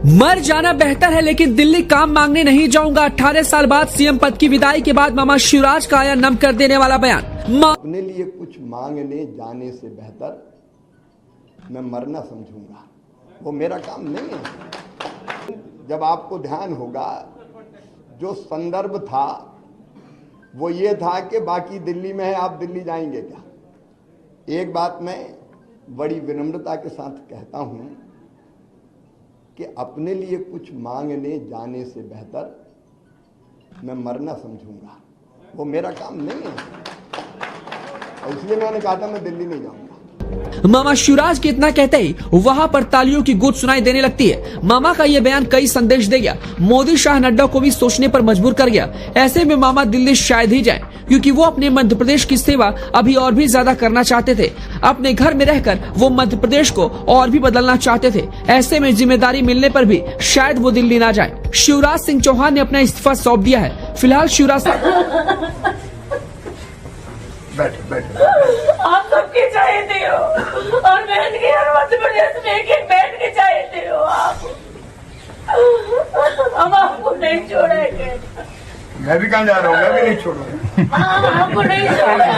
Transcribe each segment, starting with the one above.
मर जाना बेहतर है लेकिन दिल्ली काम मांगने नहीं जाऊंगा। 18 साल बाद सीएम पद की विदाई के बाद मामा शिवराज का आया नम कर देने वाला बयान। अपने लिए कुछ मांगने जाने से बेहतर मैं मरना समझूंगा, वो मेरा काम नहीं है। जब आपको ध्यान होगा, जो संदर्भ था वो ये था कि बाकी दिल्ली में है, आप दिल्ली जाएंगे क्या। एक बात मैं बड़ी विनम्रता के साथ कहता हूं कि अपने लिए कुछ मांगने जाने से बेहतर मैं मरना समझूंगा, वो मेरा काम नहीं है। और इसलिए मैंने कहा था मैं दिल्ली नहीं जाऊंगा। मामा शिवराज के इतना कहते ही वहां पर तालियों की गूंज सुनाई देने लगती है। मामा का यह बयान कई संदेश दे गया, मोदी शाह नड्डा को भी सोचने पर मजबूर कर गया। ऐसे में मामा दिल्ली शायद ही जाएं, क्योंकि वो अपने मध्य प्रदेश की सेवा अभी और भी ज्यादा करना चाहते थे। अपने घर में रहकर वो मध्य प्रदेश को और भी बदलना चाहते थे। ऐसे में जिम्मेदारी मिलने पर भी शायद वो दिल्ली ना जाए। शिवराज सिंह चौहान ने अपना इस्तीफा सौंप दिया है। फिलहाल शिवराज आप सबके चाहते हो और बहन के हर मध्य प्रदेश में एक बैठ के चाहते हो आप। हम आपको नहीं छोड़ेंगे। मैं भी कहाँ जा रहा हूँ, मैं भी नहीं छोड़ूंगा। आपको नहीं छोड़ेंगे।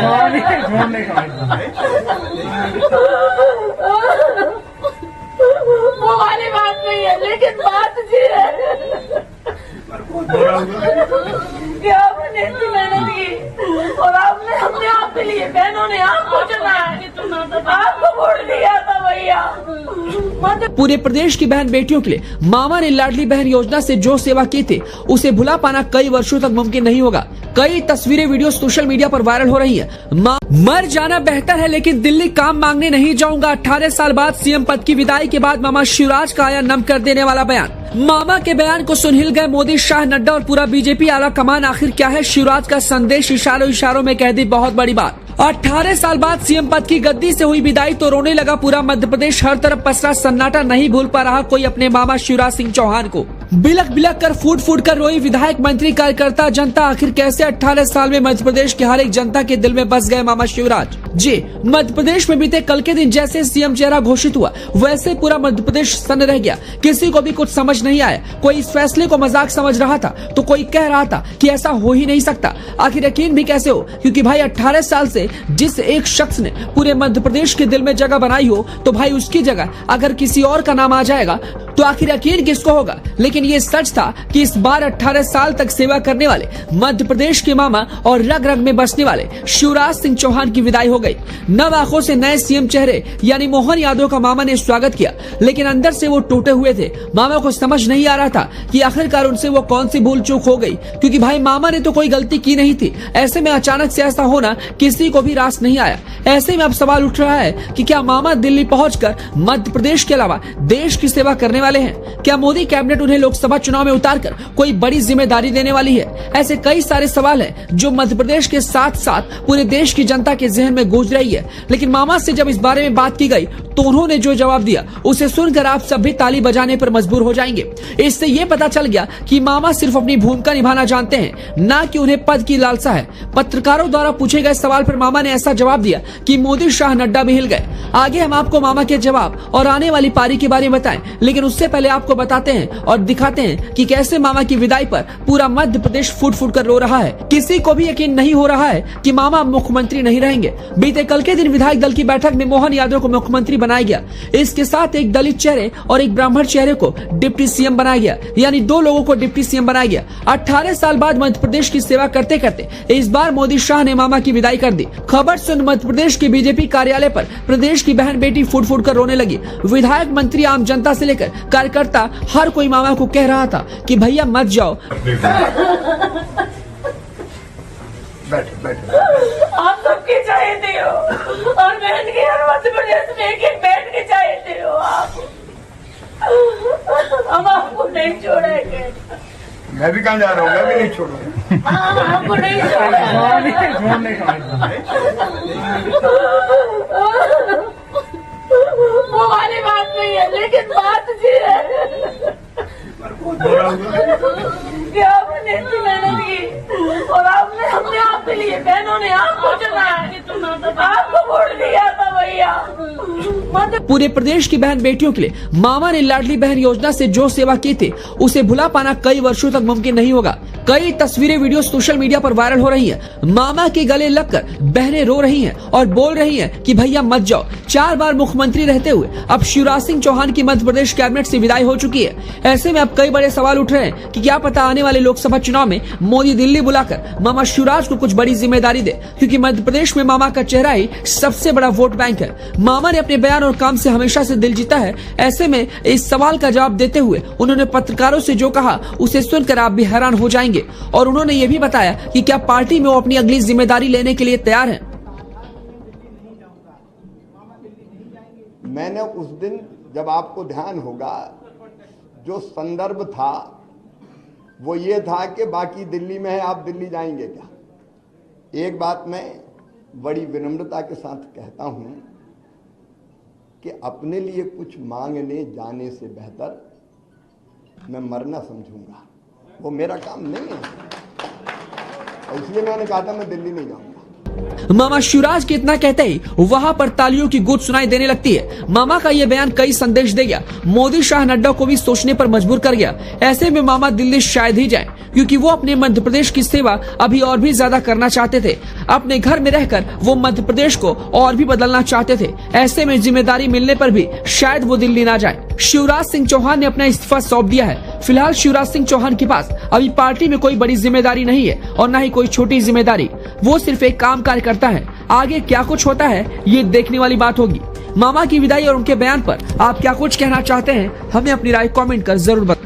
वो वाली बात नहीं है, लेकिन बात ये है कि आपने इतनी मेहनत की और आपने हमने आपके लिए, बहनों ने आपको चुना है, आपको वोट दिया था भैया। पूरे प्रदेश की बहन बेटियों के लिए मामा ने लाडली बहन योजना से जो सेवा की थी उसे भुला पाना कई वर्षों तक मुमकिन नहीं होगा। कई तस्वीरें वीडियो सोशल मीडिया पर वायरल हो रही है। मर जाना बेहतर है लेकिन दिल्ली काम मांगने नहीं जाऊंगा। 18 साल बाद सीएम पद की विदाई के बाद मामा शिवराज का आया नम कर देने वाला बयान। मामा के बयान को सुन हिल गए मोदी, शाह, नड्डा और पूरा बीजेपी आला कमान। आखिर क्या है शिवराज का संदेश? इशारों इशारों में कह दी बहुत बड़ी बात। 18 साल बाद सीएम पद की गद्दी से हुई विदाई तो रोने लगा पूरा मध्य प्रदेश। हर तरफ पसरा सन्नाटा, नहीं भूल पा रहा कोई अपने मामा शिवराज सिंह चौहान को। बिलख बिलख कर फूट फूट कर रोई विधायक, मंत्री, कार्यकर्ता, जनता। आखिर कैसे 18 साल में मध्य प्रदेश के हर एक जनता के दिल में बस गए मामा शिवराज जी। मध्य प्रदेश में बीते कल के दिन जैसे सीएम चेहरा घोषित हुआ वैसे पूरा मध्य प्रदेश सन्न रह गया। किसी को भी कुछ समझ नहीं आया। कोई इस फैसले को मजाक समझ रहा था तो कोई कह रहा था कि ऐसा हो ही नहीं सकता। आखिर यकीन भी कैसे हो, क्योंकि भाई 18 साल से जिस एक शख्स ने पूरे मध्य प्रदेश के दिल में जगह बनाई हो, तो भाई उसकी जगह अगर किसी और का नाम आ जाएगा तो आखिर यकीन किसको होगा। लेकिन ये सच था कि इस बार 18 साल तक सेवा करने वाले मध्य प्रदेश के मामा और रग रग में बसने वाले शिवराज सिंह चौहान की विदाई हो गई। नव आंखों से नए सीएम चेहरे यानी मोहन यादव का मामा ने स्वागत किया, लेकिन अंदर से वो टूटे हुए थे। मामा को समझ नहीं आ रहा था कि आखिरकार उनसे वो कौन सी भूल चूक हो गई, क्योंकि भाई मामा ने तो कोई गलती की नहीं थी। ऐसे में अचानक से ऐसा होना किसी को भी रास नहीं आया। ऐसे में अब सवाल उठ रहा है कि क्या मामा दिल्ली पहुंचकर मध्य प्रदेश के अलावा देश की सेवा करने वाले हैं? क्या मोदी कैबिनेट उन्हें लोकसभा चुनाव में उतारकर कोई बड़ी जिम्मेदारी देने वाली है? ऐसे कई सारे सवाल हैं जो मध्य प्रदेश के साथ साथ पूरे देश की जनता के जहन में गूंज रही है। लेकिन मामा से जब इस बारे में बात की गई तो उन्होंने जो जवाब दिया उसे सुनकर आप सब भी ताली बजाने पर मजबूर हो जाएंगे। इससे ये पता चल गया कि मामा सिर्फ अपनी भूमिका निभाना जानते हैं, ना कि उन्हें पद की लालसा है। पत्रकारों द्वारा पूछे गए सवाल पर मामा ने ऐसा जवाब दिया कि मोदी, शाह, नड्डा भी हिल गए। आगे हम आपको मामा के जवाब और आने वाली पारी के बारे में बताएं, लेकिन उससे पहले आपको बताते हैं और दिखाते हैं कि कैसे मामा की विदाई पर पूरा मध्य प्रदेश फूट फूट कर रो रहा है। किसी को भी यकीन नहीं हो रहा है कि मामा मुख्यमंत्री नहीं रहेंगे। बीते कल के दिन विधायक दल की बैठक में मोहन यादव को मुख्यमंत्री बनाया गया। इसके साथ एक दलित चेहरे और एक ब्राह्मण चेहरे को डिप्टी सीएम बनाया गया, यानी 2 लोगों को डिप्टी सीएम बनाया गया। 18 साल बाद मध्य प्रदेश की सेवा करते करते इस बार मोदी, शाह ने मामा की विदाई कर दी। खबर सुन मध्य प्रदेश के बीजेपी कार्यालय पर प्रदेश की बहन बेटी फूट फूट कर रोने लगी। विधायक, मंत्री, आम जनता से लेकर कार्यकर्ता हर कोई मामा को कह रहा था कि भैया मत जाओ। आप सबके चाहते हो और बहन के हर मध्य प्रदेश में एक बैठ के चाहते हो आप। हम आपको नहीं छोड़ेंगे। मैं भी कहाँ जा रहा हूँ, मैं भी नहीं छोड़ूंगा। आपको नहीं छोड़ेंगे। वो वाली बात नहीं है, लेकिन बात ये है कि आपने इतनी मेहनत की और हमने आपके लिए, बहनों ने आपको चुना है, आपको वोट दिया था। भैया। पूरे प्रदेश की बहन बेटियों के लिए मामा ने लाडली बहन योजना से जो सेवा की थी उसे भुला पाना कई वर्षों तक मुमकिन नहीं होगा। कई तस्वीरें वीडियो सोशल मीडिया पर वायरल हो रही हैं। मामा के गले लगकर बहनें रो रही हैं और बोल रही हैं कि भैया मत जाओ। 4 बार मुख्यमंत्री रहते हुए अब शिवराज सिंह चौहान की मध्य प्रदेश कैबिनेट से विदाई हो चुकी है। ऐसे में अब कई बड़े सवाल उठ रहे हैं कि क्या पता आने वाले लोकसभा चुनाव में मोदी दिल्ली बुलाकर मामा शिवराज को कुछ बड़ी जिम्मेदारी दे, क्योंकि मध्य प्रदेश में मामा का चेहरा ही सबसे बड़ा वोट बैंक है। मामा ने अपने बयान और काम से हमेशा से दिल जीता है। ऐसे में इस सवाल का जवाब देते हुए उन्होंने पत्रकारों से जो कहा उसे सुनकर आप भी हैरान हो जाएंगे। और उन्होंने ये भी बताया कि क्या पार्टी में वो अपनी अगली जिम्मेदारी लेने के लिए तैयार हैं। मैंने उस दिन, जब आपको ध्यान होगा, जो संदर्भ था वो ये था कि बाकी दिल्ली में है, आप दिल्ली जाएंगे क्या। एक बात मैं बड़ी विनम्रता के साथ कहता हूं कि अपने लिए कुछ मांगने जाने से बेहतर मैं मरना समझूंगा। वो मेरा काम नहीं है, इसलिए मैंने कहा था मैं दिल्ली नहीं जाऊंगा। मामा शिवराज के इतना कहते ही वहां पर तालियों की गूंज सुनाई देने लगती है। मामा का यह बयान कई संदेश दे गया, मोदी शाह नड्डा को भी सोचने पर मजबूर कर गया। ऐसे में मामा दिल्ली शायद ही जाएं, क्योंकि वो अपने मध्य प्रदेश की सेवा अभी और भी ज्यादा करना चाहते थे। अपने घर में रहकर वो मध्य प्रदेश को और भी बदलना चाहते थे। ऐसे में जिम्मेदारी मिलने पर भी शायद वो दिल्ली ना जाए। शिवराज सिंह चौहान ने अपना इस्तीफा सौंप दिया है। फिलहाल शिवराज सिंह चौहान के पास अभी पार्टी में कोई बड़ी जिम्मेदारी नहीं है और न ही कोई छोटी जिम्मेदारी। वो सिर्फ एक काम कार्य करता है। आगे क्या कुछ होता है ये देखने वाली बात होगी। मामा की विदाई और उनके बयान पर आप क्या कुछ कहना चाहते हैं, हमें अपनी राय कमेंट कर जरूर बताएं।